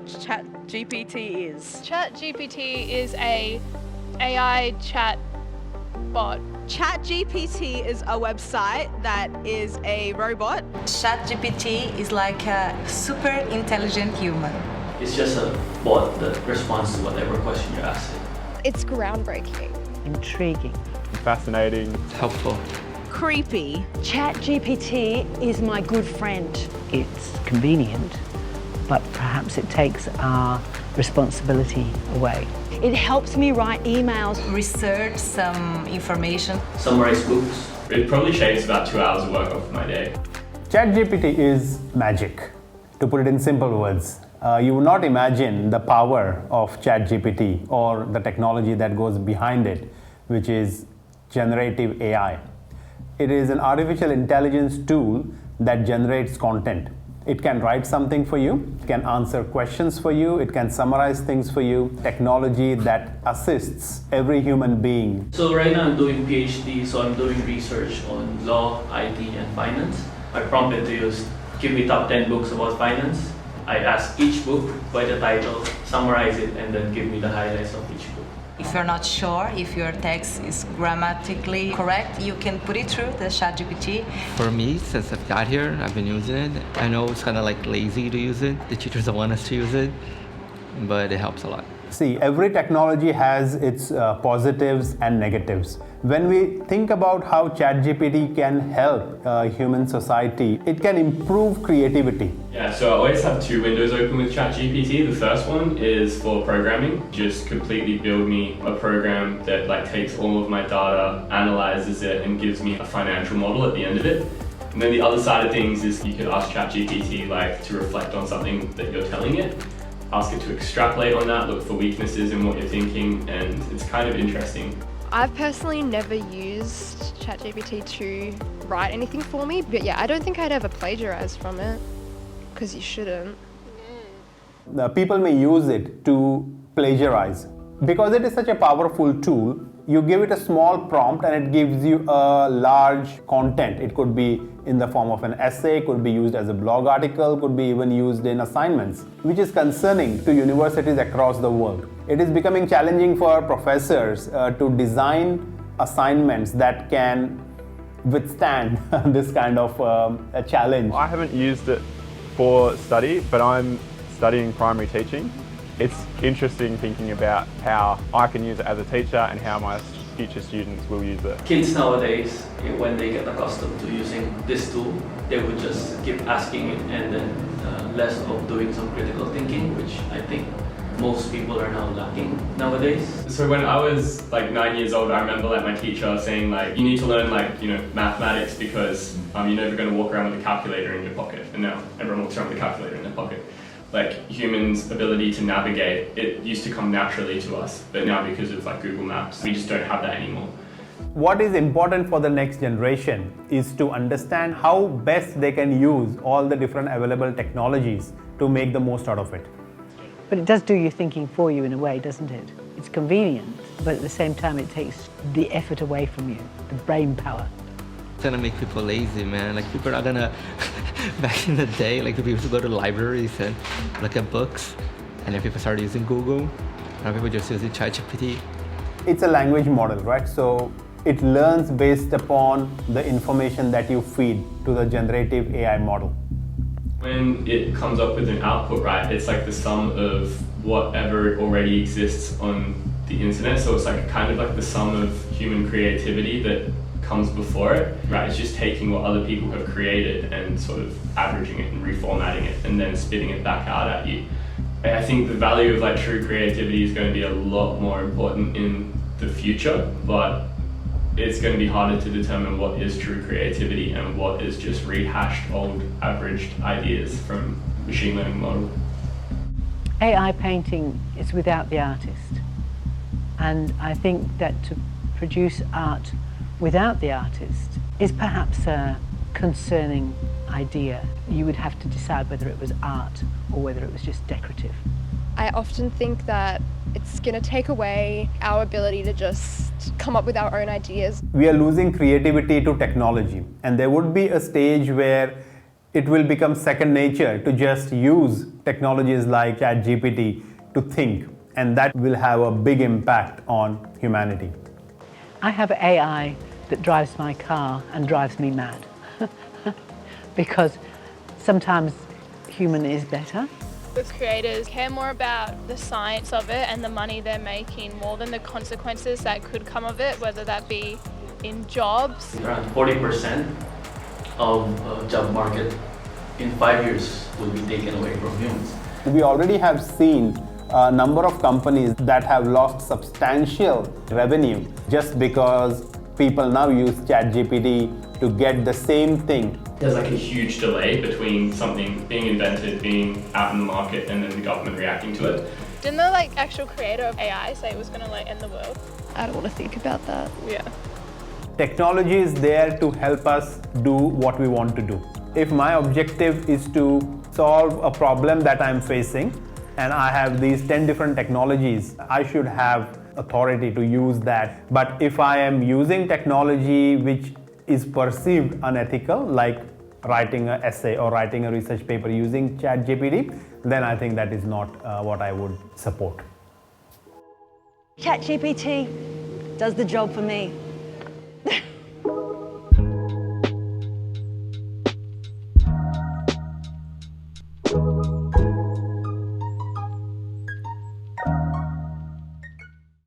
what ChatGPT is? ChatGPT is a AI chat bot. ChatGPT is a website that is a robot. ChatGPT is like a super intelligent human. It's just a bot that responds to whatever question you ask it. It's groundbreaking. Intriguing. Fascinating. Helpful. Creepy. ChatGPT is my good friend. It's convenient, but perhaps it takes our responsibility away. It helps me write emails. Research some information. Summarize books. It probably shaves about 2 hours of work off my day. ChatGPT is magic, to put it in simple words. You would not imagine the power of ChatGPT or the technology that goes behind it, which is generative AI. It is an artificial intelligence tool that generates content. It can write something for you, it can answer questions for you, it can summarize things for you. Technology that assists every human being. So right now I'm doing PhD, so I'm doing research on law, IT, and finance. I prompt it to use, give me top 10 books about finance. I ask each book by the title, summarize it, and then give me the highlights of each book. If you're not sure if your text is grammatically correct, you can put it through the ChatGPT. For me, since I've got here, I've been using it. I know it's kind of like lazy to use it. The teachers don't want us to use it, but it helps a lot. See, every technology has its positives and negatives. When we think about how ChatGPT can help human society, it can improve creativity. Yeah, so I always have two windows open with ChatGPT. The first one is for programming. Just completely build me a program that takes all of my data, analyzes it, and gives me a financial model at the end of it. And then the other side of things is you could ask ChatGPT to reflect on something that you're telling it. Ask it to extrapolate on that, look for weaknesses in what you're thinking, and it's kind of interesting. I've personally never used ChatGPT to write anything for me, but yeah, I don't think I'd ever plagiarize from it, because you shouldn't. People may use it to plagiarize. Because it is such a powerful tool, you give it a small prompt and it gives you a large content. It could be in the form of an essay, could be used as a blog article, could be even used in assignments, which is concerning to universities across the world. It is becoming challenging for professors to design assignments that can withstand this kind of a challenge. I haven't used it for study, but I'm studying primary teaching. It's interesting thinking about how I can use it as a teacher and how my future students will use it. Kids nowadays, when they get accustomed to using this tool, they would just keep asking it and then less of doing some critical thinking, which I think most people are now lacking nowadays. So when I was 9 years old, I remember my teacher saying you need to learn mathematics because you're never going to walk around with a calculator in your pocket. And now everyone walks around with a calculator in their pocket. Humans' ability to navigate, it used to come naturally to us, but now because of Google Maps, we just don't have that anymore. What is important for the next generation is to understand how best they can use all the different available technologies to make the most out of it. But it does do your thinking for you in a way, doesn't it? It's convenient, but at the same time it takes the effort away from you, the brain power. It's gonna make people lazy, man. People are gonna, back in the day, people used to go to libraries and look at books, and then people started using Google. Now people just using ChatGPT. It's a language model, right? So it learns based upon the information that you feed to the generative AI model. When it comes up with an output, right, it's the sum of whatever already exists on the internet. So it's kind of the sum of human creativity that comes before it, right? It's just taking what other people have created and sort of averaging it and reformatting it and then spitting it back out at you. I think the value of true creativity is going to be a lot more important in the future, but it's going to be harder to determine what is true creativity and what is just rehashed old averaged ideas from machine learning model. AI painting is without the artist, and I think that to produce art without the artist is perhaps a concerning idea. You would have to decide whether it was art or whether it was just decorative. I often think that it's going to take away our ability to just come up with our own ideas. We are losing creativity to technology, and there would be a stage where it will become second nature to just use technologies like ChatGPT to think, and that will have a big impact on humanity. I have AI that drives my car and drives me mad because sometimes human is better. The creators care more about the science of it and the money they're making more than the consequences that could come of it, whether that be in jobs. Around 40% of job market in 5 years will be taken away from humans. We already have seen a number of companies that have lost substantial revenue just because people now use ChatGPT to get the same thing. There's like a huge delay between something being invented, being out in the market, and then the government reacting to it. Didn't the actual creator of AI say it was going to end the world? I don't want to think about that. Yeah. Technology is there to help us do what we want to do. If my objective is to solve a problem that I'm facing and I have these 10 different technologies, I should have authority to use that. But if I am using technology which is perceived unethical, like writing an essay or writing a research paper using ChatGPT, then I think that is not what I would support. ChatGPT does the job for me.